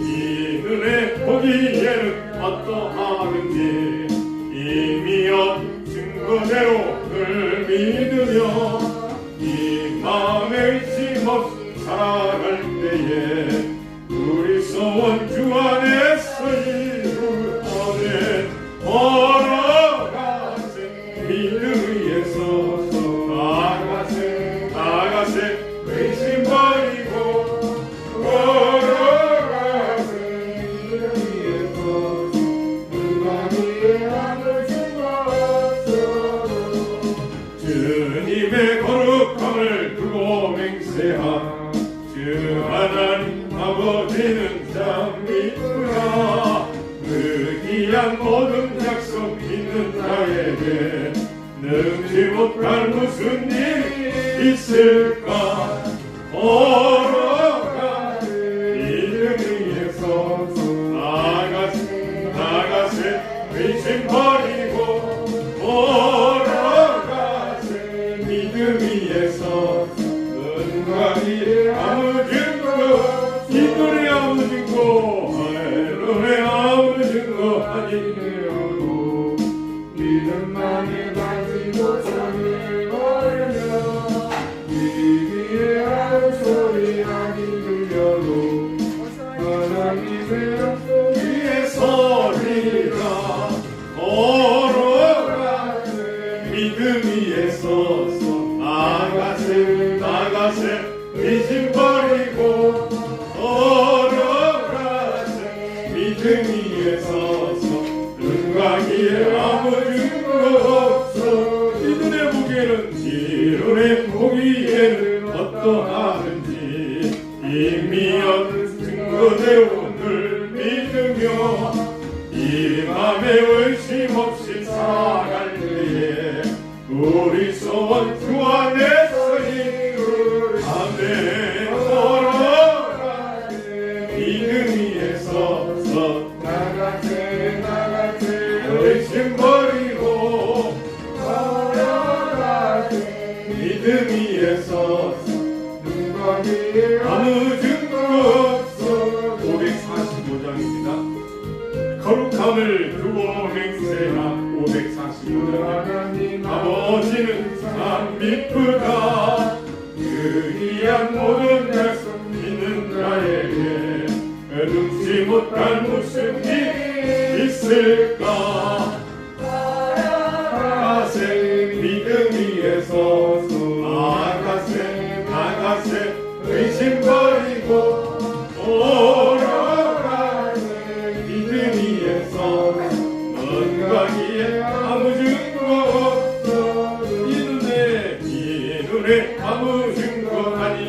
이 눈에 보기에는 어떠하든지 이미 얻은 그대로 늘 믿으며 이 마음에 의심 없이 살아갈 때에 우리 소원 주 안에서 이루어낸 걸어가세 믿음 위에 서서 나가세 의심 버리고 걸어가세 믿음 위에 서서 누가 위에 아무 증거 없어도 주님의 거룩함을 두고 맹세하 주 하나님 아버지는 참 이쁘다 그 귀한 모든 약속 있는 자에게 능지 못할 무슨 일이 있을까 걸어가세 믿음 위에 서서 나가세 의심 버리고 걸어가세 믿음 위에 서서 눈과 귀에 아무 증거 이 눈에 아무 증거 눈에 아무 증거 아니되어도 믿음만이 가지고 잠을 걸으며 귀에 아무 소리 아니 들려도 하나님의 약속 위에 서리라 걸어가세 믿음 위에 서서 나가세 의심 버리고 걸어가세 믿음 위에 서서 눈과 귀에 아무 증거 없어 이 눈에 보기에는 어떠하든지 이미 얻은 그대로 늘 믿으며 이 맘에 의심 없이 살아갈 때에 우리 소원 주 안에서 이루어내 걸어가세 믿음 위에 서서 나가세 의심 버리고 걸어가세 믿음 위에 서서 눈과 귀에 아무 증거 없어 545장입니다. 거룩함을 두고 맹세한 545장 아버지는 참 이쁘다 그 귀한 모든 약속 있는 자에게 능지 못할 무슨 일이 있을까 걸어가세 믿음 위에 서서 나가세 의심 버리고 걸어가세 믿음 위에 서서 눈과 귀에 아무 증거 없어 이 눈에 아무 증거 아닌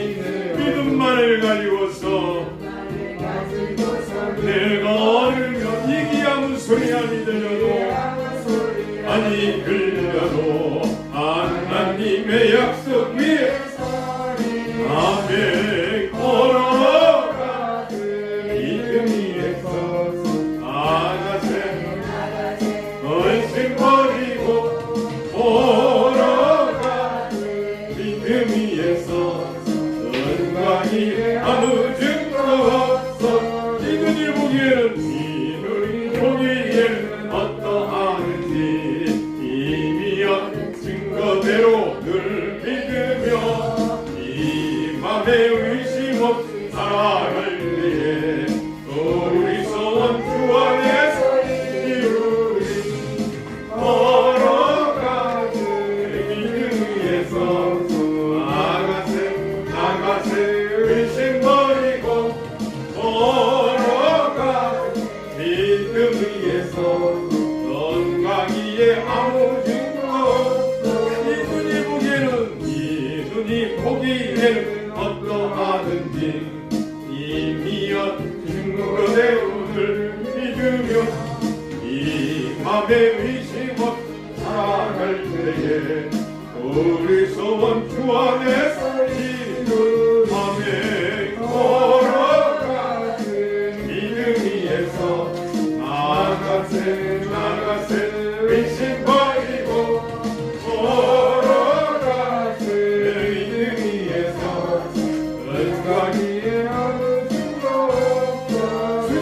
믿음만을 가지고서 내가 얼면 이기 아무 소리 아니 들려도 하나님의 약속 위에 아멘 걸어가세 믿음 위에 서서 나가세 의심 버리고 걸어가세 믿음 위에 서서 눈과 귀에 아무 증거 없어 이 눈이 보기에는 어떠하는지 이미 얻은 증거대로 늘 믿으며 이 맘에 의심 없이 살아갈 때에 우리 소원 주 안에서 이루리 걸어가세 믿음 위에 서서 나가세 의심 버리고 걸어가세 믿음 위에 서서 눈과 귀에 아무 증거 없어 이 눈이 보기에는 어떠하든지 이미 얻은 그대로 늘 믿으며 이 맘에 의심 없이 살아갈 때에 우리 소원 주 안에서 이룬 맘에 걸어가세 믿음 위에 서서 나가세 의심 버리고 걸어가세 믿음 위에 서서 눈과 귀에 아무 증거 없어 주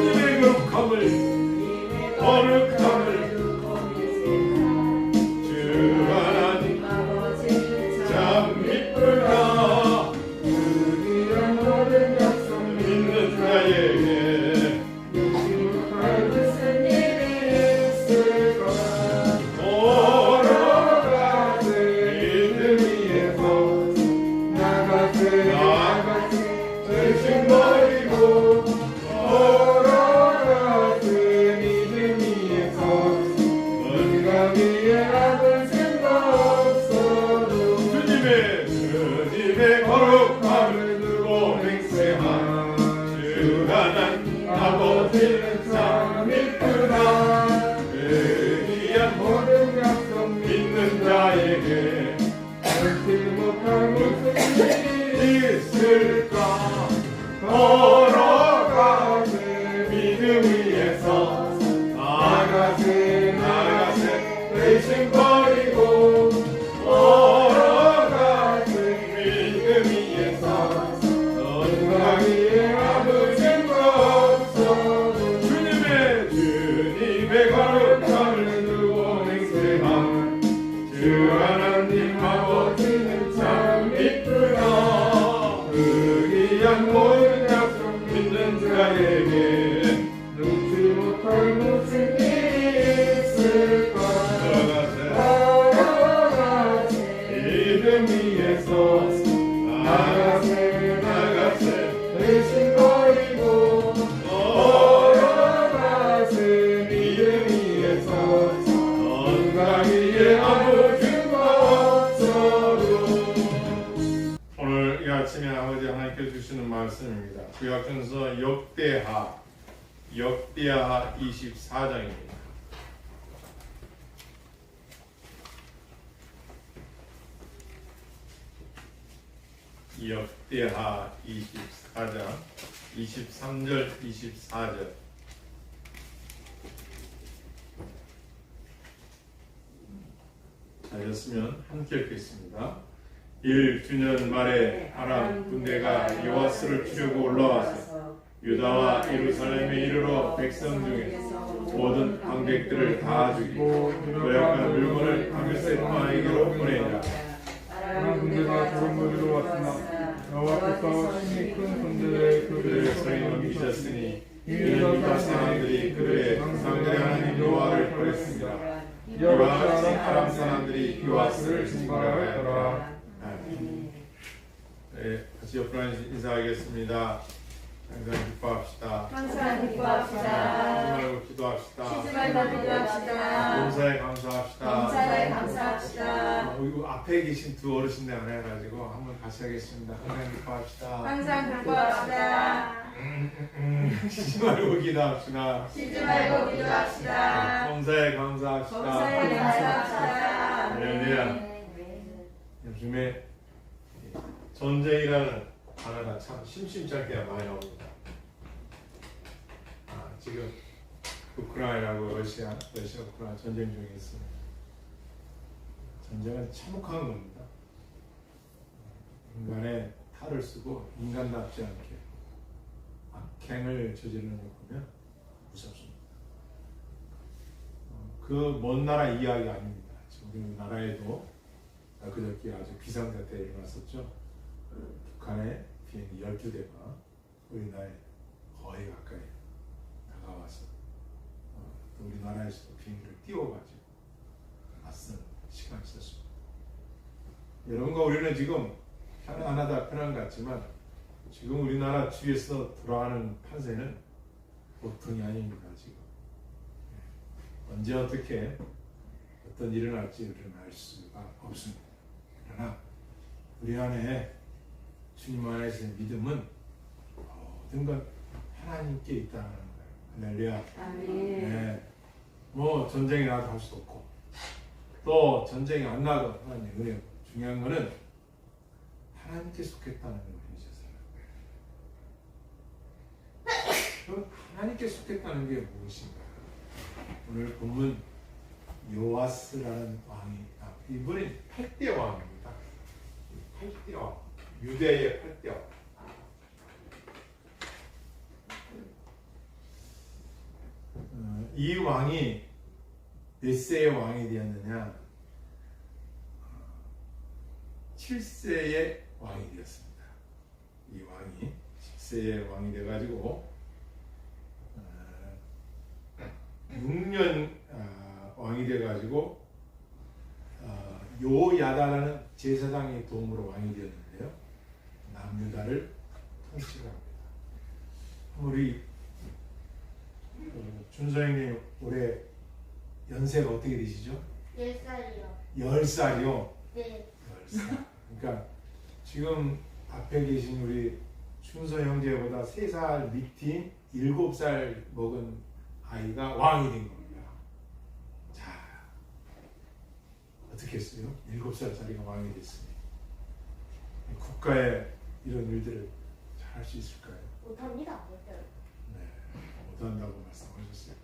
걸어가세 믿음 위에서 나가세 나가세 의심버리고 걸어가세 믿음 위에서 너가 위에 아무 증거 없어도 주님의 거룩함을 두고 맹세함 주 하나님 아버지는 참 이쁘다 의리한 모든 약속 믿는 자에게 눈치 못할 무슨 일이 있을까 걸어가세 믿음 위에서 나가세 나가세 의심버리고 걸어가세 믿음 위에서 건강위에 아무 증거 없어도 오늘 이 아침에 아버지 하나님께 주시는 말씀입니다. 구약전서 역대하 24장입니다. 역대하 24장 23절 24절 자, 였으면 함께 읽겠습니다. 1주년 말에 아람 군대가 요아스를 치려고 올라와서 유다와 예루살렘에 이르러 백성 중에 모든 방백들을 다 죽이고 고약한 물건을 다메섹 왕에게로 보내니라. 아람 군대가 조롱거리로 왔으나 여호와께서 심히 큰 군대를 그들을 서리 넘기셨으니 이는 유다 사람들이 그들의 상대 하나님 여호와를 버렸습니다. 이와 같이 아람 사람들이 요아스를 징벌하였더라. 네, 같이 옆으로 인사하겠습니다. 항상 기뻐합시다. 항상 기뻐합시다. 쉬지 말고 기도합시다. 쉬지 말고 기도합시다. 감사에 감사합시다. 감사에 감사합시다. 이거 앞에 계신 두 어르신들 안 해가지고 한번 같이 하겠습니다. 항상 기뻐합시다. 항상 기뻐합시다. 쉬지 말고 기도합시다. 쉬지 말고 기도합시다. 감사에 감사합시다. 감사에 감사합시다. 할렐루야. 요즘에 전쟁이라는 단어가 참 심심찮게 많이 나옵니다. 지금 우크라이나하고 러시아 우크라이나 전쟁 중에 있습니다. 전쟁은 참혹한 겁니다. 인간의 탈을 쓰고 인간답지 않게 악행을 저지르는 걸 보면 무섭습니다. 그 먼 나라 이야기 아닙니다. 지금 우리나라에도 그저께 아주 비상사태 일어났었죠. 북한의 비행기 12대가 우리나라에 거의 가까이 다가와서 또 우리나라에서도 비행기를 띄워가지고 맞선 시간이 있었습니다. 여러분과 우리는 지금 편안하다 편한 것 같지만 지금 우리나라 주위에서 돌아가는 판세는 보통이 아닙니다. 지금 언제 어떻게 어떤 일이 일어날지 우리는 알 수가 없습니다. 그러나 우리 안에 주님 안에서의 믿음은 모든 건 하나님께 있다는 거예요. 할렐루야. 네. 뭐 전쟁이 나도 할 수 없고 또 전쟁이 안 나도 하나님의 은혜고 중요한 거는 하나님께 속했다는 걸 해주셨어요. 하나님께 속했다는 게 무엇인가? 오늘 본문 요아스라는 왕이 이분이 8대 왕입니다. 8대 왕. 유대의 8대 왕. 이 왕이 몇 세의 왕이 되었느냐? 7세의 왕이 되었습니다. 이 왕이 7세의 왕이 돼가지고 6년 왕이 돼가지고 요야다라는 제사장의 도움으로 왕이 되었는데요. 남유다를 통치를 합니다. 우리 준서형님 올해 연세가 어떻게 되시죠? 10살이요. 10살이요? 네. 10살. 그러니까 지금 앞에 계신 우리 준서 형제보다 3살 밑인 7살 먹은 아이가 왕이 된 겁니다. 자, 어떻게 했어요? 7살짜리가 왕이 됐으니 국가의 이런 일들을 잘 할 수 있을까요? 못합니다. 못해요. 네, 못한다고 말씀하셨어요.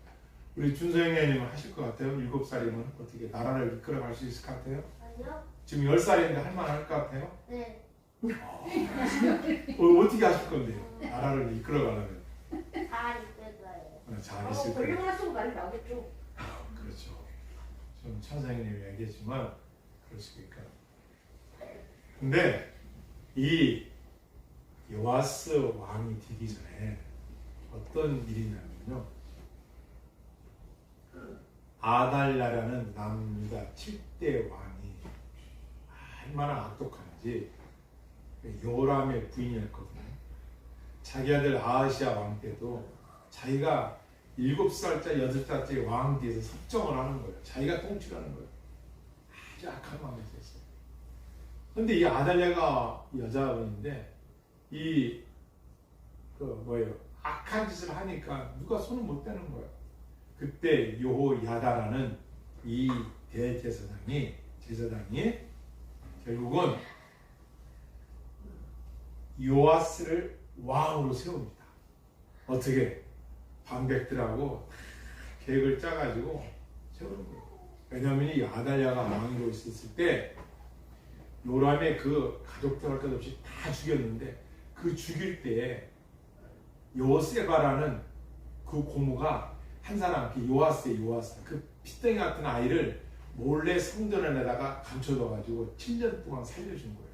우리 준서 형님 하실 것 같아요? 7살이면 어떻게 나라를 이끌어갈 수 있을 것 같아요? 아니요? 지금 10살인데 할만할 것 같아요? 네. 어떻게 하실 건데요? 나라를 이끌어가려면 잘 이끌 거예요. 잘 있을 거예요. 훌륭하시고 많이 나오겠죠. 그렇죠. 좀 천사님이 얘기했지만 그렇습니까? 근데 이 요아스 왕이 되기 전에 어떤 일이냐면요, 아달랴라는 남유다 7대 왕이 얼마나 악독한지 요람의 부인이었거든요. 자기 아들 아하시아 왕 때도 자기가 7살짜 8살짜리 왕 뒤에서 섭정을 하는 거예요. 자기가 통치하는 거예요. 아주 악한 마음이 있었어요. 근데 이 아달랴가 여자분인데 악한 짓을 하니까 누가 손을 못 대는 거예요. 그때 요호야다라는 이 제사장이 결국은 요아스를 왕으로 세웁니다. 어떻게? 반백들하고 계획을 짜가지고 세우는 거예요. 왜냐하면 이 아달랴가 왕으로 있었을 때 요람의 그 가족들 할 것 없이 다 죽였는데, 그 죽일 때에 요세바라는 그 고모가 한 사람, 요아스 그 피덩이 같은 아이를 몰래 성전에다가 감춰둬가지고 7년 동안 살려준 거예요.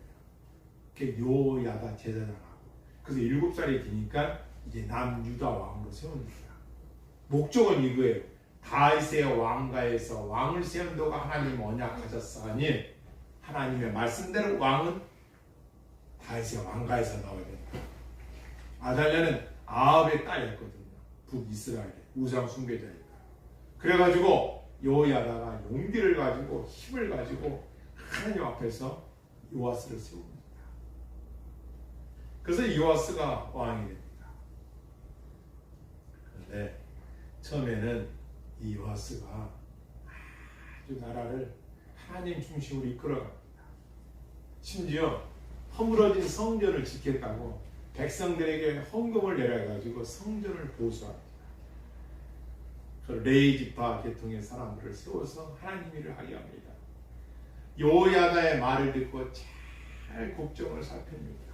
그게 요야다 제사장하고. 그래서 7살이 되니까 이제 남유다 왕으로 세우는 거야. 목적은 이거예요. 다윗의 왕가에서 왕을 세운다고 하나님 언약하셨으니 하나님의 말씀대로 왕은 다윗의 왕가에서 나와야 된다. 아달랴는 아합의 딸이었거든요. 북이스라엘의 우상 숭배자니까. 그래가지고 요야다가 용기를 가지고 힘을 가지고 하나님 앞에서 요아스를 세웁니다. 그래서 요아스가 왕이 됩니다. 그런데 처음에는 이 요아스가 아주 나라를 하나님 중심으로 이끌어갑니다. 심지어 허물어진 성전을 지켰다고 백성들에게 헌금을 내려가지고 성전을 보수합니다. 그 레이지파 계통의 사람들을 세워서 하나님 일을 하게 합니다. 요야다의 말을 듣고 잘 국정을 살핍니다.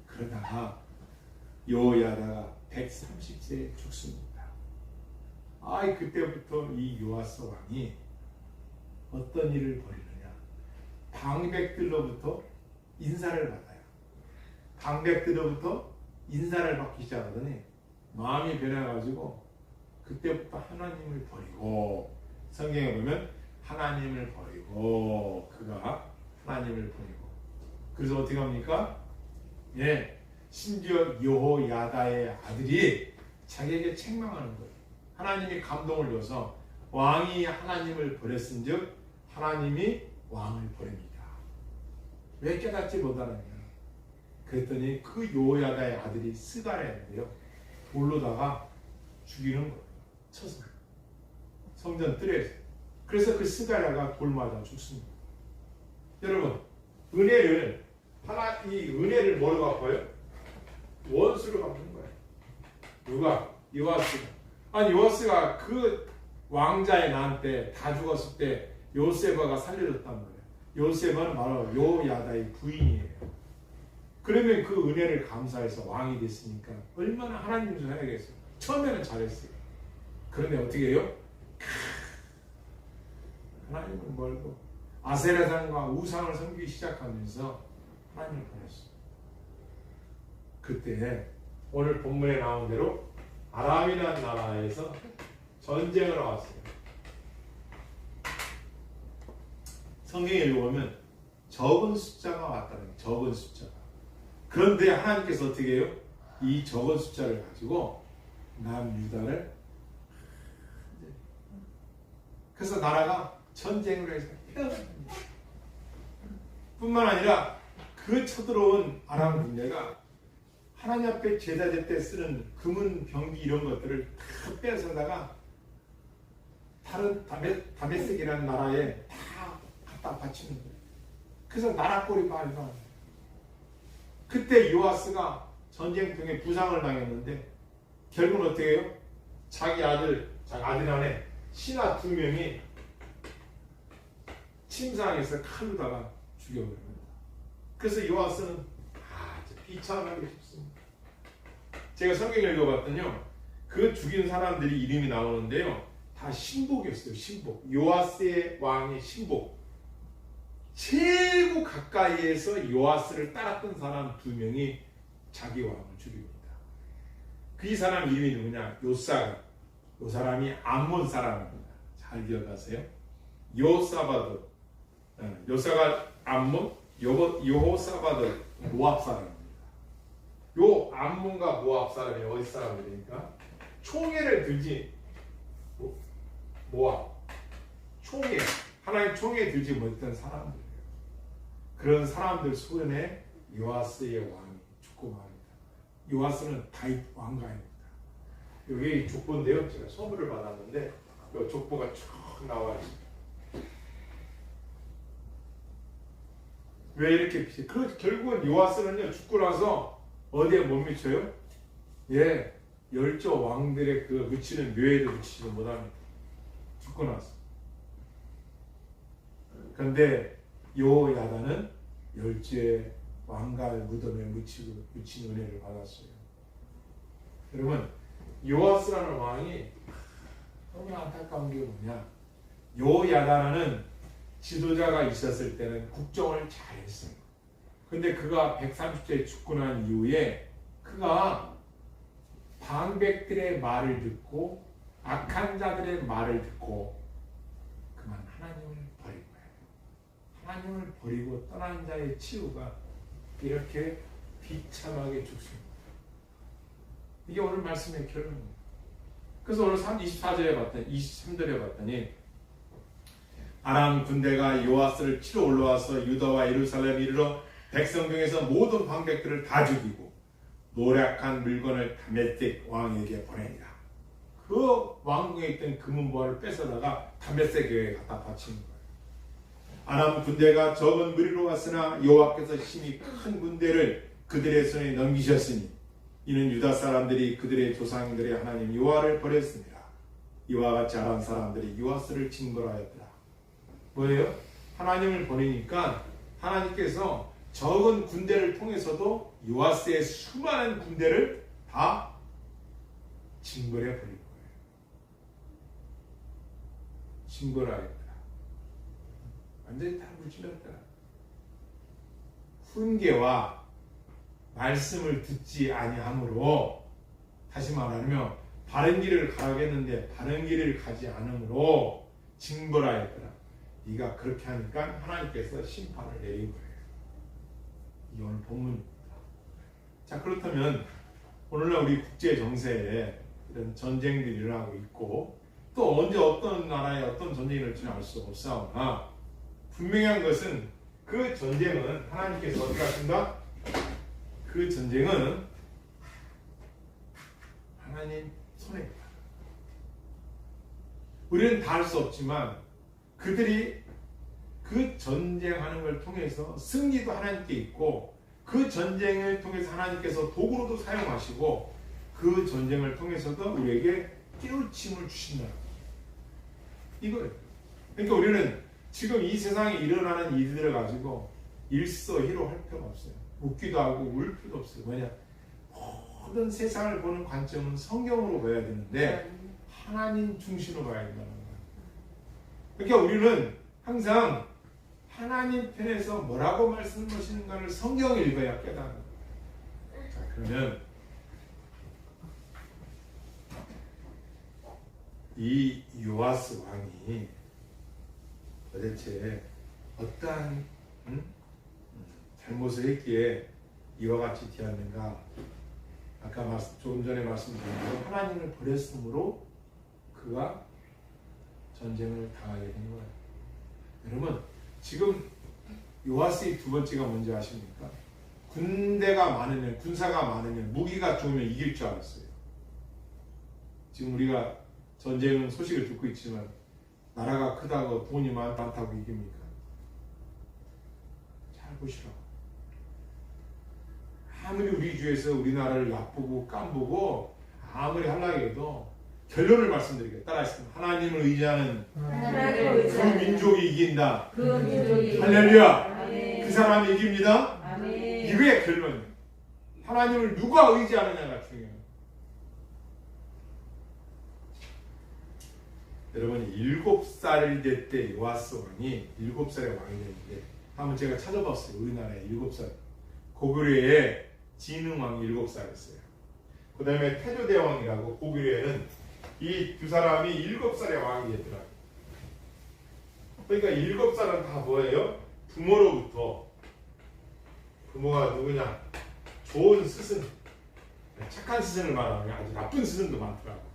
그러다가 요야다가 130세에 죽습니다. 그때부터 이 요아스 왕이 어떤 일을 벌이느냐, 방백들로부터 인사를 받아요. 방백들로부터 인사를 받기 시작하더니 마음이 변해가지고 그때부터 하나님을 버리고, 성경에 보면 하나님을 버리고, 그가 하나님을 버리고, 그래서 어떻게 합니까? 심지어 여호야다의 아들이 자기에게 책망하는 거예요. 하나님이 감동을 줘서 왕이 하나님을 버렸은즉 하나님이 왕을 버립니다. 왜 깨닫지 못하느냐? 그랬더니 그 여호야다의 아들이 스가랴인데요, 돌로다가 죽이는 거예요. 쳐서 성전 뜰에서. 그래서 그 스가랴가 돌마다 죽습니다. 여러분, 은혜를 이 은혜를 뭐로 갚아요? 원수로 갚는 거예요. 누가? 요아스가. 요아스가 그 왕자의 난 때 다 죽었을 때 요세바가 살려줬단 말이에요. 요세바는 바로 요야다의 부인이에요. 그러면 그 은혜를 감사해서 왕이 됐으니까 얼마나 하나님 좀 해야겠어요. 처음에는 잘했어요. 그런데 어떻게 해요? 하나님은 멀고 아세라상과 우상을 섬기기 시작하면서 하나님을 보냈어요. 그때 오늘 본문에 나온 대로 아람이라는 나라에서 전쟁을 왔어요. 성경에 읽어보면 적은 숫자가 왔다는 거예요. 적은 숫자가. 그런데 하나님께서 어떻게 해요? 이 적은 숫자를 가지고 남유다를, 그래서 나라가 전쟁을 해서 헤어집니다. 뿐만 아니라 그 쳐들어온 아람 군대가 하나님 앞에 제사 질 때 쓰는 금은 병기 이런 것들을 다 빼앗아다가 다른 다메섹이라는 나라에 다 갖다 바치는 거예요. 그래서 나라 꼴이 말도 안 돼요. 그때 요아스가 전쟁 통해 부상을 당했는데 결국은 어떻게 해요? 자기 아들 안에 신하 2명이 침상에서 칼로다가 죽여버립니다. 그래서 요아스는 아주 비참하게 죽습니다. 제가 성경을 읽어봤더니요, 그 죽인 사람들이 이름이 나오는데요, 다 신복이었어요. 신복. 요아스의 왕의 신복. 최고 가까이에서 요아스를 따랐던 사람 2명이 자기 왕을 죽입니다. 그 사람 이름이 누구냐? 요사가. 요 사람이 암몬 사람입니다. 잘 기억하세요. 요사바드. 요사가 암몬, 요호사바드 모압 사람입니다. 요 암몬과 모압 사람이 어디 사람들입니까? 총애를 들지 모압. 총애. 하나님 총애에 들지 못했던 사람들이에요. 그런 사람들 손에 요아스의 왕이 죽고 말입니다. 요아스는 다윗 왕가입니다. 여기 족보인데요. 제가 선물을 받았는데 이 족보가 쭉 나와 있습니다. 왜 이렇게 비치? 결국은 요아스는요, 죽고 나서 어디에 못 미쳐요? 예, 열조 왕들의 그 묻히는 묘에도 묻히지 못합니다. 죽고 나서. 그런데 요야다는 열조의 왕가의 무덤에 묻힌 은혜를 받았어요. 여러분, 요아스라는 왕이 너무 안타까운 게 뭐냐? 요야다는 지도자가 있었을 때는 국정을 잘했어요. 근데 그가 130세에 죽고 난 이후에 그가 방백들의 말을 듣고 악한 자들의 말을 듣고 그만 하나님을 버린 거예요. 하나님을 버리고 떠난 자의 치유가 이렇게 비참하게 죽습니다. 이게 오늘 말씀의 결론입니다. 그래서 오늘 23절에 봤더니 아람 군대가 요아스를 치러 올라와서 유다와 예루살렘에 이르러 백성 중에서 모든 방백들을 다 죽이고 노략한 물건을 다메섹 왕에게 보내니라. 그 왕궁에 있던 금은보화를 뺏어다가 다메섹 교회에 갖다 바치는 거예요. 아람 군대가 적은 무리로 왔으나 여호와께서 심히 큰 군대를 그들의 손에 넘기셨으니 이는 유다 사람들이 그들의 조상들의 하나님 여호와를 버렸습니다. 이와 같이 아람 사람들이 요아스를 징벌하였더라. 뭐예요? 하나님을 버리니까 하나님께서 적은 군대를 통해서도 요아스의 수많은 군대를 다 징벌해 버릴 거예요. 징벌하였더라. 완전히 다 물질렀더라. 훈계와 말씀을 듣지 아니하므로, 다시 말하면 바른 길을 가겠는데 바른 길을 가지 않으므로 징벌하였더라. 네가 그렇게 하니까 하나님께서 심판을 내린 거예요. 이게 오늘 본문입니다. 자, 그렇다면 오늘날 우리 국제 정세에 이런 전쟁들이 일어나고 있고 또 언제 어떤 나라에 어떤 전쟁이 일어날지는 알 수 없사오나 분명한 것은 그 전쟁은 하나님께서 어떻게 하신다? 그 전쟁은 하나님 손해입니다. 우리는 다 할 수 없지만 그들이 그 전쟁하는 걸 통해서 승리도 하나님께 있고 그 전쟁을 통해서 하나님께서 도구로도 사용하시고 그 전쟁을 통해서도 우리에게 깨우침을 주신다. 이거예요. 그러니까 우리는 지금 이 세상에 일어나는 일들을 가지고 일서희로 할 필요가 없어요. 웃기도 하고 울 필요도 없어요. 왜냐? 모든 세상을 보는 관점은 성경으로 봐야 되는데 하나님 중심으로 봐야 된다는 거예요. 그러니까 우리는 항상 하나님 편에서 뭐라고 말씀하시는가를 성경을 읽어야 깨닫는 거예요. 자, 그러면 이 요아스 왕이 도대체 어떠한 잘못을 했기에 이와 같이 되었는가? 아까 조금 전에 말씀드린 대로 하나님을 버렸으므로 그가 전쟁을 당하게 된 거예요. 여러분, 지금 요아스의 두 번째가 뭔지 아십니까? 군대가 많으면, 군사가 많으면, 무기가 좋으면 이길 줄 알았어요. 지금 우리가 전쟁 소식을 듣고 있지만 나라가 크다고 돈이 많다고 이깁니까? 잘 보시라고. 아무리 우리 주에서 우리나라를 얕보고 깜보고 아무리 하려고 해도 결론을 말씀드리겠습니다. 따라하겠습니다. 하나님을 의지하는 하나님을 그 민족이 이긴다. 그 민족이 할렐루야. 아멘. 그 사람이 이깁니다. 아멘. 이게 결론이에요. 하나님을 누가 의지하느냐가 중요해요. 여러분 7살 될 때 요아스 왕이 7살에 왕이 됐는데 한번 제가 찾아봤어요. 우리나라에 7살 고구려에 진흥왕이 7살이었어요. 그 다음에 태조대왕이라고 고구려에는 이 두 사람이 7살에 왕이 됐더라고요. 그러니까 7살은 다 뭐예요? 부모로부터 부모가 누구냐? 좋은 스승, 착한 스승을 말하는 게 아주 나쁜 스승도 많더라고요.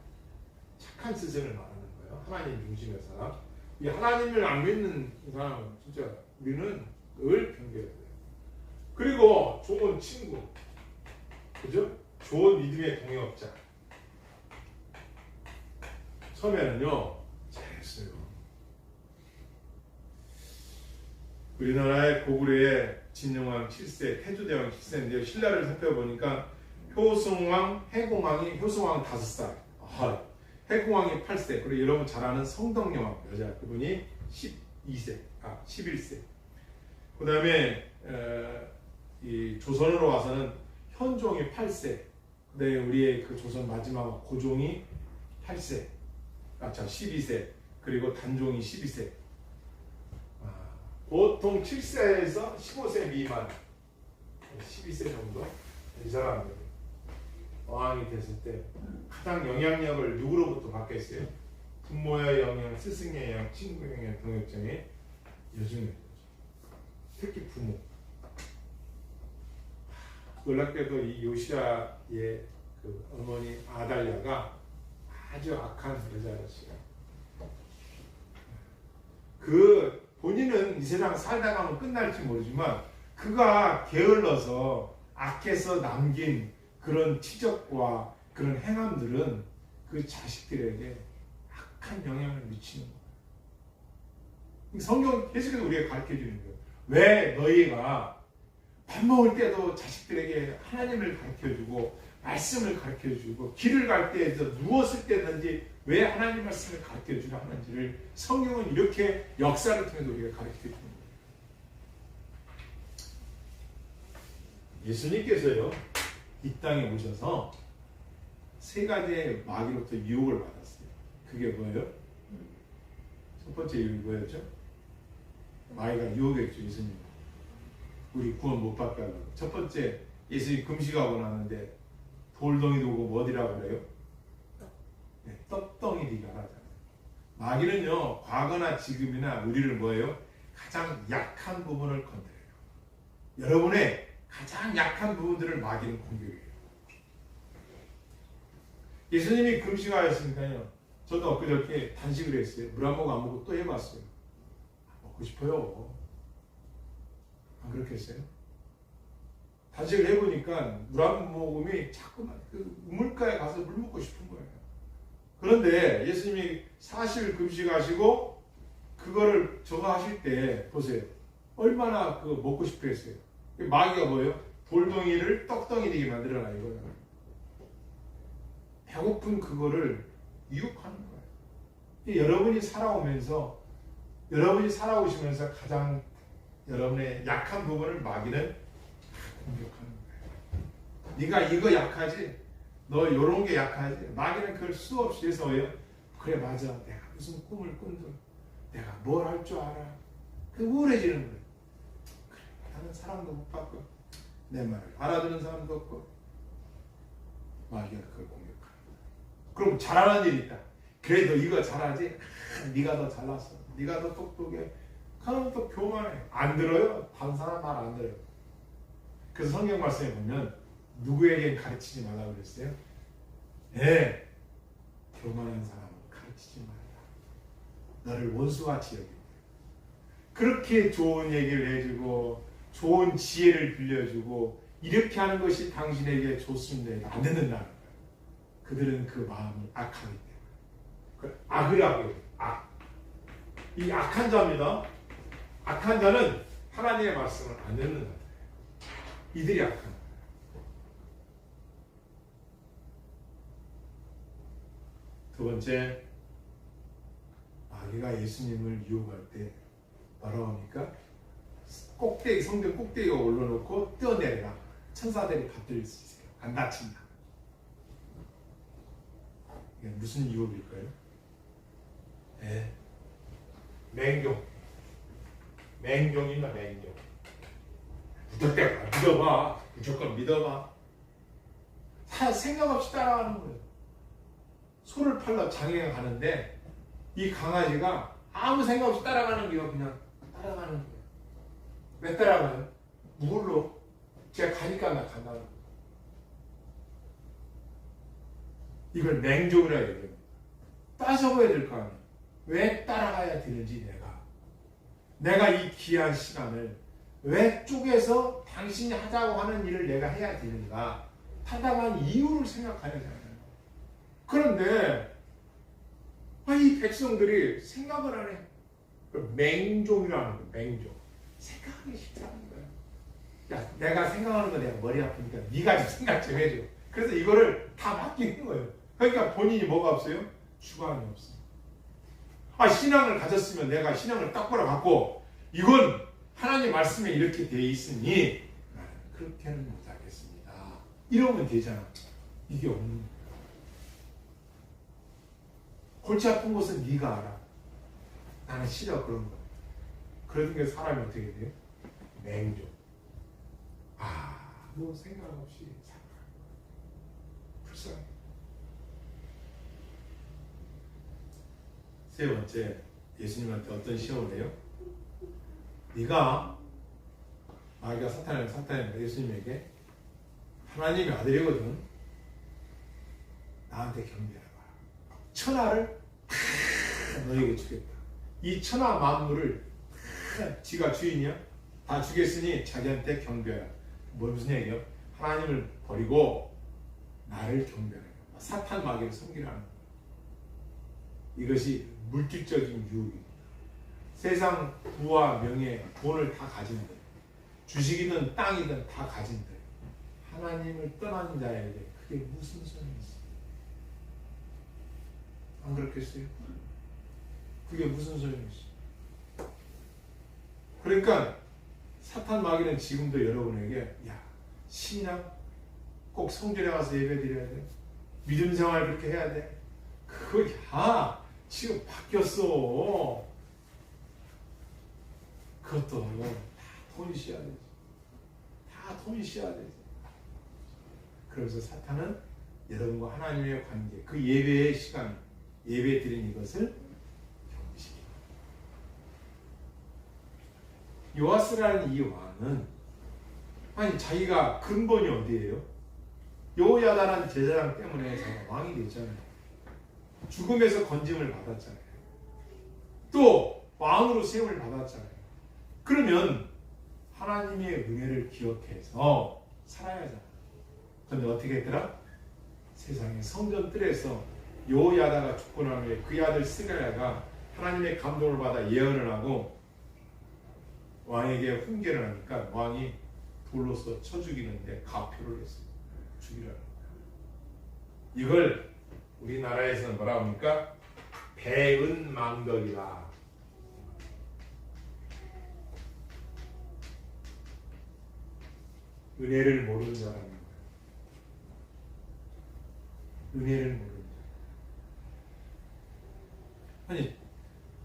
착한 스승을 말하는 거예요. 하나님 중심의 사람. 이 하나님을 안 믿는 사람은 진짜 우리는 늘 경계해야 돼요. 그리고 좋은 친구, 그죠? 좋은 믿음의 동역자. 처음에는요, 잘했어요. 우리나라의 고구려의 진흥왕 7세, 태조대왕 7세인데요. 신라를 살펴보니까 효승왕, 해공왕이 효승왕은 5살, 해공왕이 8세, 그리고 여러분 잘 아는 성덕여왕 여자 그분이 11세. 그 다음에 이 조선으로 와서는 현종이 8세, 그다음에 우리의 그 조선 마지막 고종이 8세, 12세, 그리고 단종이 12세. 보통 7세에서 15세 미만, 12세 정도 이 사람들 왕이 됐을 때 가장 영향력을 누구로부터 받겠어요? 부모의 영향, 스승의 영향, 친구의 영향, 동역자의 여중의 특히 부모. 놀랍게도 이 요시아의 그 어머니 아달랴가 아주 악한 여자였어요. 그 본인은 이 세상 살다 가면 끝날지 모르지만 그가 게을러서 악해서 남긴 그런 치적과 그런 행함들은 그 자식들에게 악한 영향을 미치는 거예요. 성경 계속해서 우리가 가르쳐주는 거예요. 왜 너희가 밥 먹을 때도 자식들에게 하나님을 가르쳐주고 말씀을 가르쳐주고 길을 갈 때에도 누웠을 때든지 왜 하나님 말씀을 가르쳐주려 하는지를 성경은 이렇게 역사를 통해서 우리가 가르쳐주는 거예요. 예수님께서요 이 땅에 오셔서 3가지의 마귀로부터 유혹을 받았어요. 그게 뭐예요? 첫 번째 유혹이 뭐였죠? 마귀가 유혹했죠. 예수님 우리 구원 못 받게 하려고. 첫 번째 예수님 금식하고 나는데 돌덩이도 오고 어디라고 그래요? 네, 떡덩이 디가 하잖아요. 마귀는요 과거나 지금이나 우리를 뭐예요? 가장 약한 부분을 건드려요. 여러분의 가장 약한 부분들을 마귀는 공격해요. 예수님이 금식하였으니까요. 저도 엊그저께 단식을 했어요. 물 한 모금 안 먹고 또 해봤어요. 먹고 싶어요. 안 그렇게 했어요? 단식을 해보니까 물 한 모금이 자꾸만 그 우물가에 가서 물 먹고 싶은 거예요. 그런데 예수님이 40일 금식하시고 그거를 저거 하실 때 보세요. 얼마나 그 먹고 싶어 했어요. 마귀가 뭐예요? 돌덩이를 떡덩이 되게 만들어놔 이거예요. 배고픈 그거를 유혹하는 거예요. 여러분이 살아오면서 여러분이 살아오시면서 가장 여러분의 약한 부분을 마귀는 공격하는 거예요. 네가 이거 약하지? 너 요런 게 약하지? 마귀는 그걸 수없이 해서 왜요? 그래 맞아. 내가 무슨 꿈을 꾼들 내가 뭘 할 줄 알아. 그 우울해지는 거예요. 그래 나는 사랑도 못 받고 내 말을 알아듣는 사람도 없고 마귀가 그걸 공격하는 거예요. 그럼 잘하는 일이 있다. 그래 너 이거 잘하지? 네가 더 잘났어. 네가 더 똑똑해. 그럼 또 교만해. 안 들어요? 다른 사람 말 안 들어요. 그래서 성경 말씀에 보면 누구에게 가르치지 말라고 그랬어요? 네. 교만한 사람은 가르치지 말라. 너를 원수같이 여기고. 그렇게 좋은 얘기를 해주고 좋은 지혜를 빌려주고 이렇게 하는 것이 당신에게 좋습니다. 안 듣는다는 거예요. 그들은 그 마음이 악하기 때문에. 악이라고 해요. 악. 이 악한 자입니다. 악한 자는 하나님의 말씀을 안 듣는 자예요. 이들이 악한 거예요. 두 번째, 마귀가 예수님을 유혹할 때 뭐라고 합니까? 꼭대기, 성전 꼭대기에 올려놓고 뛰어내려라. 천사들이 받들 수 있어요. 안 다친다. 이게 무슨 유혹일까요? 네. 맹종. 맹종이나 맹종. 믿어봐. 무조건 믿어봐. 생각 없이 따라가는 거예요. 소를 팔러 장에 가는데 이 강아지가 아무 생각 없이 따라가는 게요. 그냥 따라가는 거예요. 왜 따라가요? 물로 제가 가니까 나 간다는 거예요. 이걸 맹종이라 해야 돼요. 따져봐야 될 거 아니에요. 왜 따라가야 되는지 내가 이 귀한 시간을 왜 쪼개서 당신이 하자고 하는 일을 내가 해야 되는가? 타당한 이유를 생각해야 되잖아요. 그런데 이 백성들이 생각을 안 해. 맹종이라는 거예요. 맹종. 생각하기 싫다는 거예요. 야, 내가 생각하는 거 내가 머리 아프니까 네가 좀 생각 좀 해줘. 그래서 이거를 다 맡기는 거예요. 그러니까 본인이 뭐가 없어요? 주관이 없어요. 신앙을 가졌으면 내가 신앙을 똑바로 갖고 이건 하나님 말씀에 이렇게 돼 있으니 나는 그렇게는 못하겠습니다. 이러면 되잖아. 이게 없는 거야. 골치 아픈 곳은 네가 알아. 나는 싫어 그런 거. 그러니까 사람이 어떻게 돼요? 맹종. 뭐 생각 없이 살아가는 거야. 불쌍해. 세 번째, 예수님한테 어떤 시험을 해요? 네가 마귀가 사탄이 예수님에게 하나님의 아들이거든. 나한테 경배해라. 천하를 너에게 주겠다. 이 천하 만물을 지가 주인이야. 다 주겠으니 자기한테 경배해라. 무슨 얘기예요? 하나님을 버리고 나를 경배해라. 사탄 마귀를 섬기라는 거야. 이것이 물질적인 유혹입니다. 세상 부와 명예, 돈을 다 가진 들, 주식이든 땅이든 다 가진 들, 하나님을 떠난 자에게 그게 무슨 소용이 있어요? 안 그렇겠어요? 그게 무슨 소용이 있어요? 그러니까 사탄 마귀는 지금도 여러분에게 신앙 꼭 성전에 가서 예배드려야 돼. 믿음 생활 그렇게 해야 돼. 그거 지금 바뀌었어. 그것도 다 돈이 씌어야 되지. 다 돈이 씌어야 되지. 그래서 사탄은 여러분과 하나님의 관계, 그 예배의 시간, 예배 드린 이것을 경시킵니다. 요아스라는 이 왕은 자기가 근본이 어디예요? 여호야다라는 제사장 때문에 자기가 왕이 됐잖아요. 죽음에서 건짐을 받았잖아요. 또 왕으로 세움을 받았잖아요. 그러면 하나님의 은혜를 기억해서 살아야 하잖아요. 그런데 어떻게 했더라? 세상의 성전 뜰에서 여호야다가 죽고 난 후에 그의 아들 스가랴가 하나님의 감동을 받아 예언을 하고 왕에게 훈계를 하니까 왕이 돌로서 쳐 죽이는데 가표를 했어요. 죽이라는 거예요. 이걸 우리나라에서는 뭐라고 합니까? 배은망덕이다. 은혜를 모르는 자라는 거예요. 은혜를 모르는 자.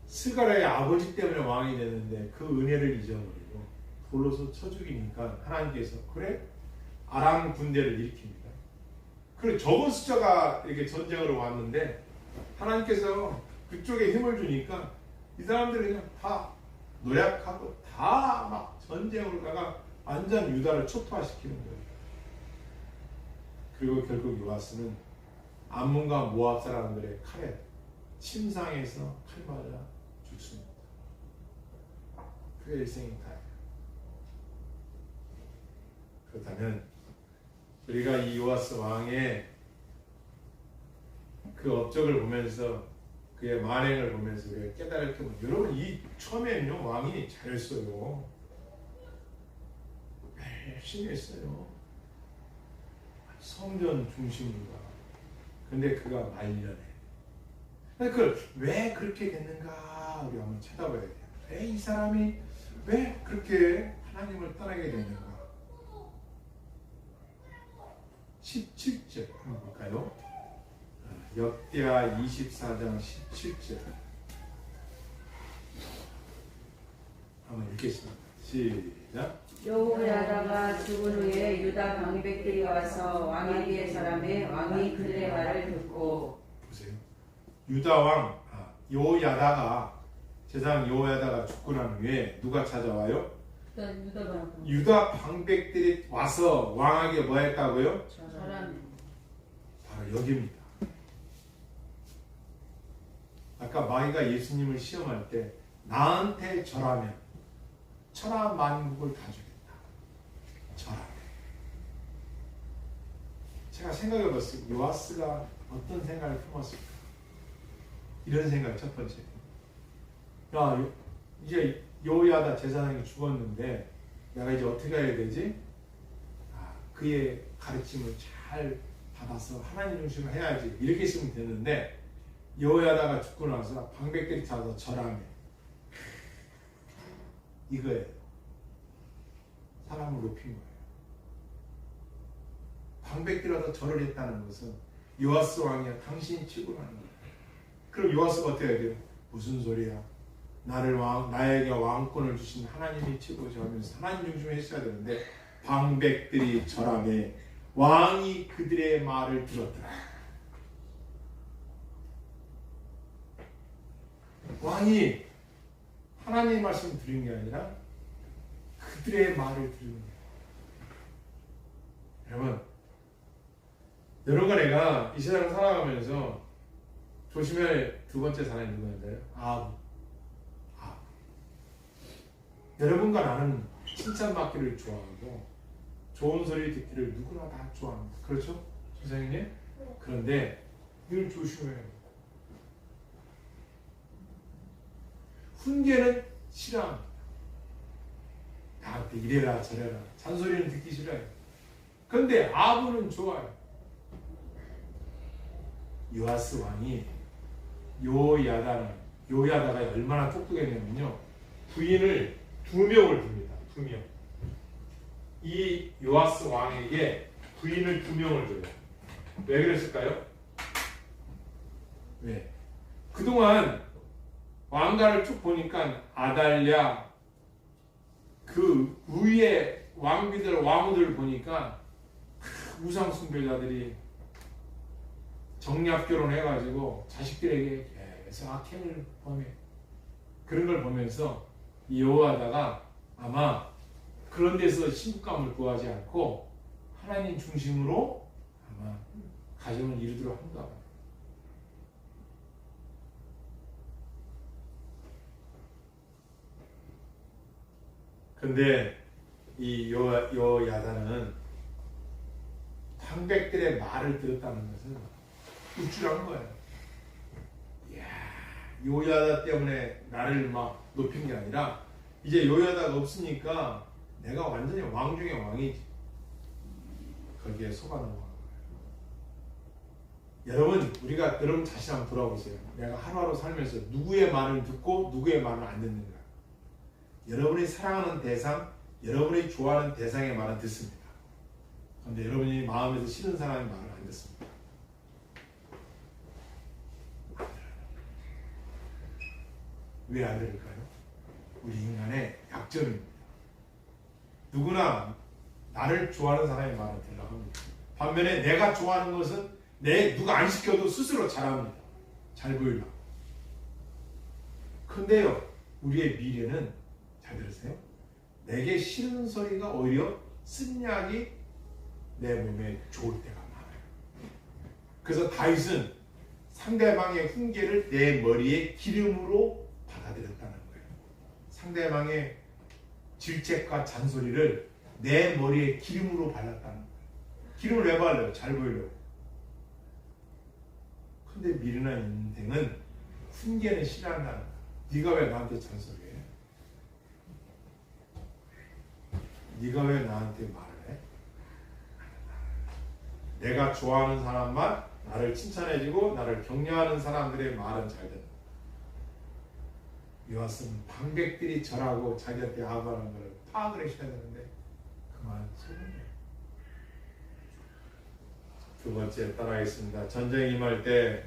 스가랴의 아버지 때문에 왕이 되는데 그 은혜를 잊어버리고 돌로서 쳐 죽이니까 하나님께서 그래? 아람 군대를 일으킵니다. 그리고 적은 숫자가 이렇게 전쟁으로 왔는데 하나님께서 그쪽에 힘을 주니까 이 사람들이 그냥 다 노력하고 다 막 전쟁으로 가가 완전 유다를 초토화시키는 거예요. 그리고 결국 요아스는 암몬과 모압 사람들의 칼에 침상에서 칼 맞아 죽습니다. 그게 일생이 다예요. 그렇다면 우리가 이 요아스 왕의 그 업적을 보면서 그의 만행을 보면서 우리가 깨달을 때 여러분 이 처음에는요 왕이 잘했어요. 열심히 했어요. 성전 중심인가. 근데 그가 말년에 그걸 왜 그렇게 됐는가 우리 한번 찾아봐야 돼요. 왜 이 사람이 왜 그렇게 하나님을 떠나게 됐는가? 17절 한번 볼까요? 역대하 24장 17절 한번 읽겠습니다. 시작. 여호야다가 죽은 후에 유다 방백들이 와서 왕에게 절하매 왕이 그들의 말을 듣고 보세요. 유다 왕 여호야다가 제사장 여호야다가 죽고 난 후에 누가 찾아와요? 유다 방백들이 와서 왕에게 뭐 했다고요? 절하매. 바로 여기입니다. 아까 마귀가 예수님을 시험할 때 나한테 절하면 천하 만국을 다 주겠다. 절하면. 제가 생각해 봤어요. 요아스가 어떤 생각을 품었을까? 이런 생각 첫 번째. 야, 이제 여호야다 제사장이 죽었는데 내가 이제 어떻게 해야 되지? 그의 가르침을 잘 받아서 하나님 중심으로 해야지. 이렇게 있으면 되는데 여호야다가 죽고 나서 방백들이 찾아서 절하며 이거예요. 사람을 높인 거예요. 방백들이 와서 절을 했다는 것은 요아스 왕이야 당신이 치고라는 거예요. 그럼 요아스가 어떻게 해야 돼요? 무슨 소리야? 나에게 왕권을 주신 하나님이 치고자 하면서 하나님 중심에 했어야 되는데 방백들이 절하며 왕이 그들의 말을 들었더라. 왕이 하나님의 말씀을 들은 게 아니라 그들의 말을 들은 거예요. 여러분과 내가 이 세상을 살아가면서 조심해야 두 번째 사람이 누구인가요? 아부. 여러분과 나는 칭찬받기를 좋아하고 좋은 소리 듣기를 누구나 다 좋아합니다. 그렇죠? 선생님? 그런데 이걸 조심해야 해요. 훈계는 싫어합니다. 나한테 이래라 저래라 잔소리는 듣기 싫어요. 그런데 아부는 좋아요. 요아스 왕이 요야다가 얼마나 똑똑했냐면요. 부인을 2명을 둡니다. 2명. 이 요아스 왕에게 부인을 2명을 줘요. 왜 그랬을까요? 왜? 그동안 왕가를 쭉 보니까 아달랴 그 위에 왕후들 보니까 우상 숭배자들이 정략 결혼해가지고 자식들에게 계속 악행을 범해. 그런 걸 보면서 여호야다가 아마 그런 데서 신부감을 구하지 않고 하나님 중심으로 아마 가정을 이루도록 한가 봐요. 근데 이 여호야다는 방백들의 말을 들었다는 것은 우쭐한 거예요. 이야, 여호야다 때문에 나를 막 높인 게 아니라 이제 여호야다가 없으니까 내가 완전히 왕 중의 왕이지. 거기에 속아 넘어간 거예요. 여러분 자신 한번 돌아보세요. 내가 하루하루 살면서 누구의 말을 듣고 누구의 말을 안 듣는가. 여러분이 사랑하는 대상, 여러분이 좋아하는 대상의 말은 듣습니다. 그런데 여러분이 마음에서 싫은 사람의 말을 안 듣습니다. 왜 안 들을까요? 우리 인간의 약점입니다. 누구나 나를 좋아하는 사람의 말을 들으려고 합니다. 반면에 내가 좋아하는 것은 누가 안 시켜도 스스로 잘합니다. 잘 보이려고. 근데요, 우리의 미래는 잘 들으세요. 내게 싫은 소리가 오히려 쓴 약이 내 몸에 좋을 때가 많아요. 그래서 다윗은 상대방의 훈계를 내 머리에 기름으로 받아들였다는 거예요. 상대방의 질책과 잔소리를 내 머리에 기름으로 발랐다는 거예요. 기름을 왜 발라요? 잘 보이려고. 근데 미련한 인생은 훈계는 싫어한다는 거예요. 네가 왜 나한테 잔소리해? 네가 왜 나한테 말을 해? 내가 좋아하는 사람만 나를 칭찬해주고 나를 격려하는 사람들의 말은 잘 듣는다. 요한은 방백들이 절하고 자기한테 아부하는 것을 파악을 하셔야 되는데 그만 소문이에요. 두 번째 따라하겠습니다. 전쟁이 임할 때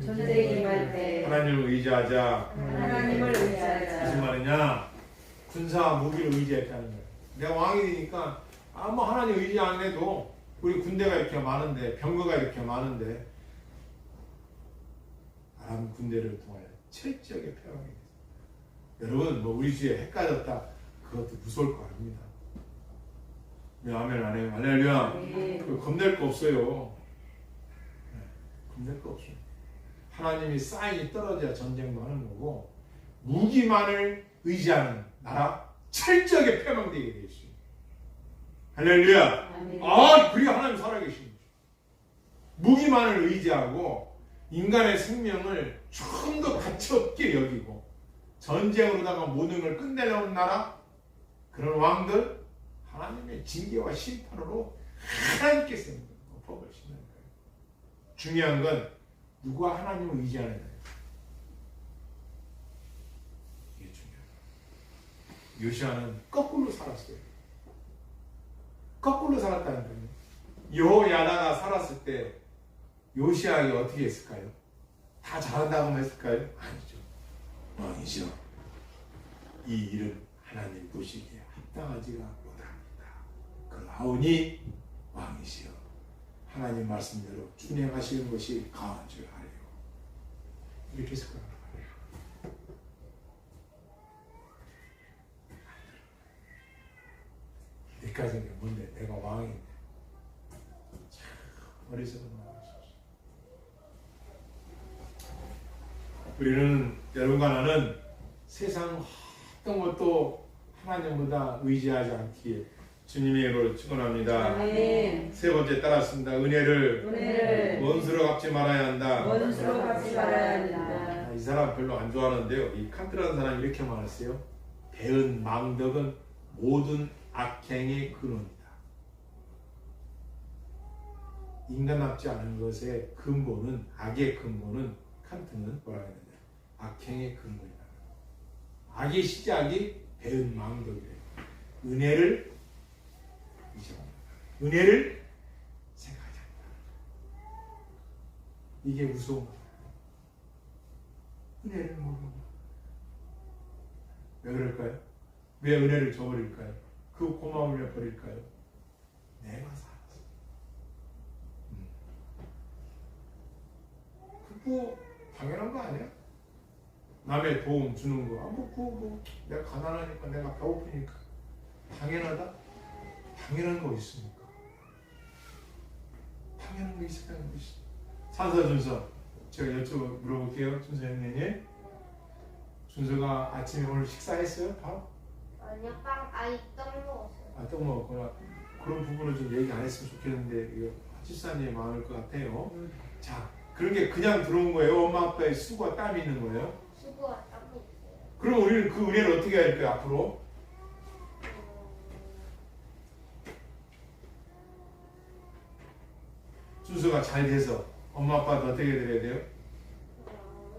하나님을 의지하자. 무슨 말이냐? 군사와 무기를 의지했다는 거예요. 내가 왕이 되니까 아무 하나님 의지 안 해도 우리 군대가 이렇게 많은데 병거가 이렇게 많은데 아람 군대를 통하여 철저하게 패하게 됐어요. 여러분 뭐 우리 주에 헷갈렸다 그것도 무서울 거 아닙니다. 왜 아멘 안 해요? 할렐루야. 그 겁낼 거 없어요. 네, 겁낼 거 없어요. 하나님이 사인이 떨어져야 전쟁도 하는 거고 무기만을 의지하는 나라 철저하게 패망되게 되어 있어요. 할렐루야. 그리고 하나님 살아계신 거죠. 무기만을 의지하고 인간의 생명을 좀 더 가치없게 여기고 전쟁으로다가 모든 걸 끝내려는 나라 그런 왕들 하나님의 징계와 심판으로 하나님께서 법을 신는 거예요. 중요한 건 누가 하나님을 의지하느냐. 이게 중요해요. 요시아는 거꾸로 살았어요. 거꾸로 살았다는 거예요. 여호야다가 살았을 때 요시아가 어떻게 했을까요? 다 잘한다고 했을까요? 아니죠. 왕이죠. 이 일은 하나님 보시기에 합당하지가 못합니다. 그러하오니 왕이시여 하나님 말씀대로 준행하시는 것이 강한 줄 알아요. 이렇게 했을 거란 말이에요. 여기까지는 게 뭔데? 내가 왕인데 참 어리석은 왕이었어. 우리는 여러분과 나는 세상 어떤 것도 하나님보다 의지하지 않기에 주님의 이름으로 축원합니다. 세 번째 따랐습니다. 은혜를 원수로 갚지 말아야 한다. 이 사람 별로 안 좋아하는데요. 이 칸트라는 사람이 이렇게 말했어요. 배은 망덕은 모든 악행의 근원이다. 인간답지 않은 것의 근본은 악의 근본은 칸트는 뭐라 했느냐? 악행의 근본이다. 악의 시작이 배은 망덕이래요. 은혜를 잊어버린다. 은혜를 생각하지 않는다. 이게 무서운 거예요. 은혜를 모르는 거예요. 왜 그럴까요? 왜 은혜를 저버릴까요? 그 고마움을 왜 버릴까요? 내가 살았어. 그거 당연한 거 아니야? 남의 도움 주는 거. 내가 가난하니까, 내가 배고프니까. 당연하다? 당연한 거 있습니까? 당연한 거 있을까요? 산사 준서. 제가 물어볼게요. 준서 형님. 준서가 아침에 오늘 식사했어요? 밥? 아니요, 떡 먹었어요. 떡 먹었구나. 그런 부분을 좀 얘기 안 했으면 좋겠는데, 이거 집사님이 많을 것 같아요. 자, 그런 게 그냥 들어온 거예요? 엄마 아빠의 수고와 땀이 있는 거예요? 수고와 땀이 있어요. 그럼 우리는 그 은혜를 어떻게 해야 할까요, 앞으로? 순서가 잘 돼서 엄마 아빠도 어떻게 드려야 돼요?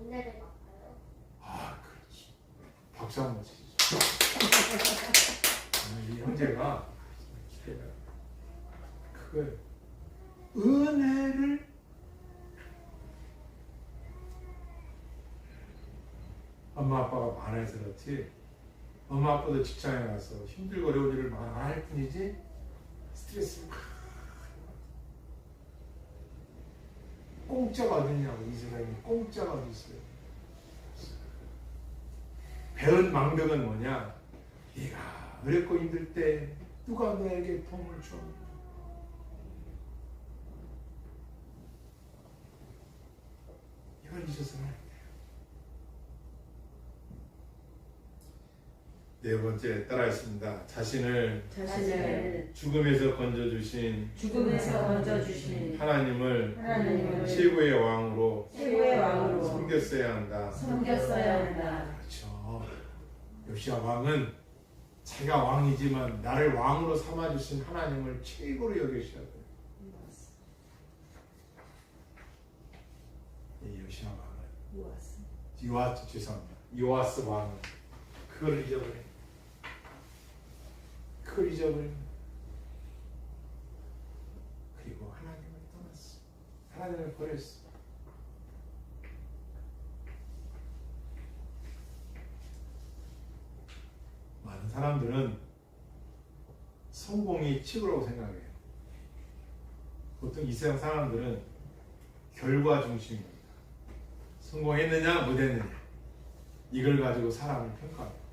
은혜를 갚아요. 그렇지. 박수 한번 치시죠. 이 형제가 그걸 은혜를 엄마 아빠가 많아서 그렇지 엄마 아빠도 직장에 가서 힘들고 어려운 일을 안 할 뿐이지 스트레스를 공짜가 어딨냐고. 이 세상에 공짜가 어디 있어요. 배은 망덕은 뭐냐? 네가 어렵고 힘들 때 누가 너에게 도움을 줘? 이걸 잊어서는 안 돼요. 네 번째 따라했습니다. 자신을 죽음에서 건져주신 하나님을 최고의 왕으로 섬겼어야 한다. 그렇죠. 요시야 왕은 자기가 왕이지만 나를 왕으로 삼아주신 하나님을 최고로 여기셔야 돼요. 요시야 왕을, 요아스. 요아스 죄송합니다. 요아스 왕은 그걸 잊어버린. 그걸 잊어버린. 그리고 하나님을 떠났어. 하나님을 버렸어. 많은 사람들은 성공이 최고라고 생각해요. 보통 이 세상 사람들은 결과 중심입니다. 성공했느냐 못했느냐 이걸 가지고 사람을 평가합니다.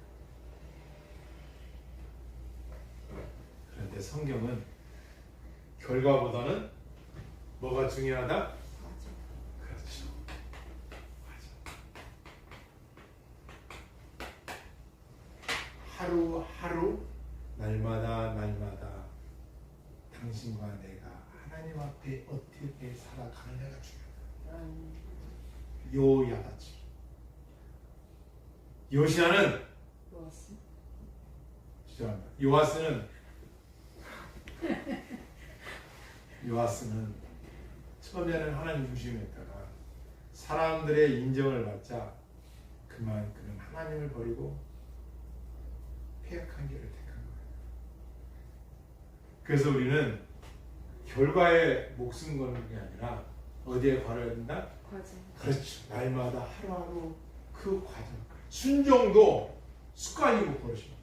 그런데 성경은 결과보다는 뭐가 중요하다? 그렇죠. 맞아. 하루하루 날마다 당신과 내가 하나님 앞에 어떻게 살아가느냐가 중요하다. 요야다치. 요시아는 요아스. 죄송합니다. 요아스는 처음에는 하나님 중심이었다가 사람들의 인정을 받자 그만 그는 하나님을 버리고 폐역한 길을 택한 거예요. 그래서 우리는 결과에 목숨 거는 게 아니라 어디에 관여해야 된다? 과정. 그렇죠. 날마다 하루하루 그 과정. 순종도 습관이고 버릇입니다.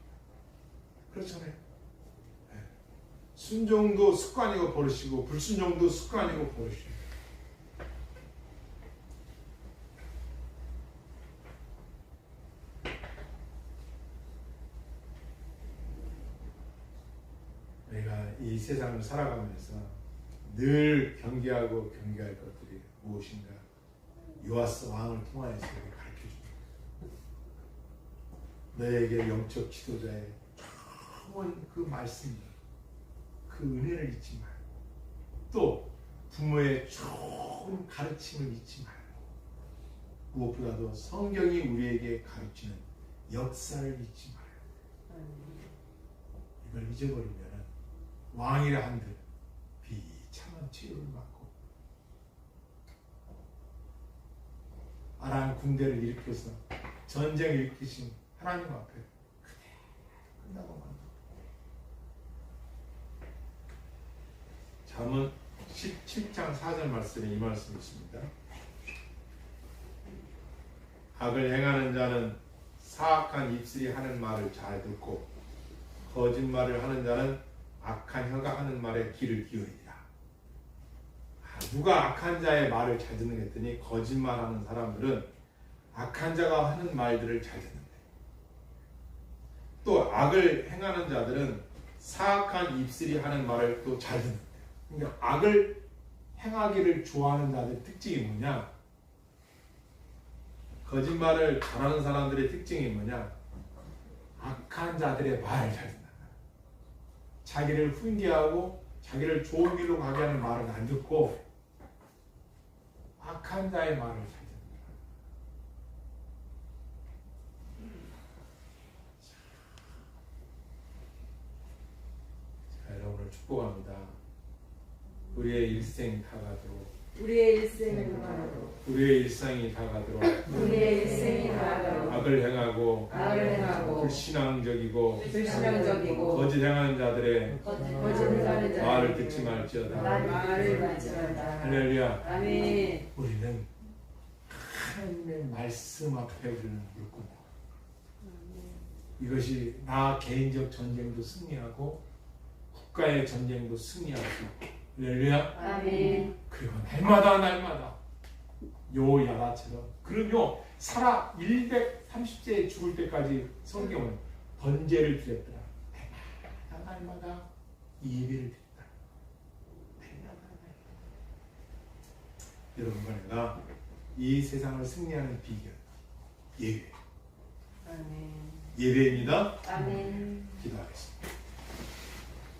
그렇잖아요. 네. 순종도 습관이고 버릇이고 불순종도 습관이고 버릇입니다. 내가 이 세상을 살아가면서 늘 경계하고 경계할 것들이 무엇인가? 요아스 왕을 통하여서 가르쳐줍니다. 너에게 영적 지도자의 좋은 그 말씀, 그 은혜를 잊지 말고 또 부모의 좋은 가르침을 잊지 말고 무엇보다도 성경이 우리에게 가르치는 역사를 잊지 말고 이걸 잊어버리면 왕이라 한들 비참한 치욕을 받고 아람 군대를 일으켜서 전쟁을 일으키신 하나님 앞에 그대로 끝나고 만다. 잠언 17장 4절 말씀에 이 말씀이 있습니다. 악을 행하는 자는 사악한 입술이 하는 말을 잘 듣고 거짓말을 하는 자는 악한 혀가 하는 말에 귀를 기울이라. 누가 악한 자의 말을 잘 듣는 게 했더니 거짓말하는 사람들은 악한 자가 하는 말들을 잘 듣는데 또 악을 행하는 자들은 사악한 입술이 하는 말을 또 잘 듣는데 그러니까 악을 행하기를 좋아하는 자들의 특징이 뭐냐? 거짓말을 잘하는 사람들의 특징이 뭐냐? 악한 자들의 말을 잘 듣는다. 자기를 훈계하고 자기를 좋은 길로 가게 하는 말은 안 듣고 악한 자의 말을 잘 듣는다. 자, 여러분을 축복합니다. 우리의 일생이 다가도록 우리의 일생이 다가도록 우리의 일상이 다가도록 우리의 일생이 다가도록 악을 행하고 불신앙적이고 거짓 행하는 자들의 거짓말하는 자들의 말을 듣지 말지어다. 말을 듣지어다. 할렐루야. 아멘. 우리는 하나님의 말씀 앞에 우리는 묻고 이것이 나 개인적 전쟁도 승리하고 국가의 전쟁도 승리할 수 있고 할렐루야. 아멘. 그리고 날마다 요야다처럼 그럼요 살아 130세에 죽을 때까지 성경은 번제를 드렸더라. 날마다 예배를 드렸다. 여러분과 내가 이 세상을 승리하는 비결 예배. 아멘. 예배입니다. 아멘. 기도하겠습니다.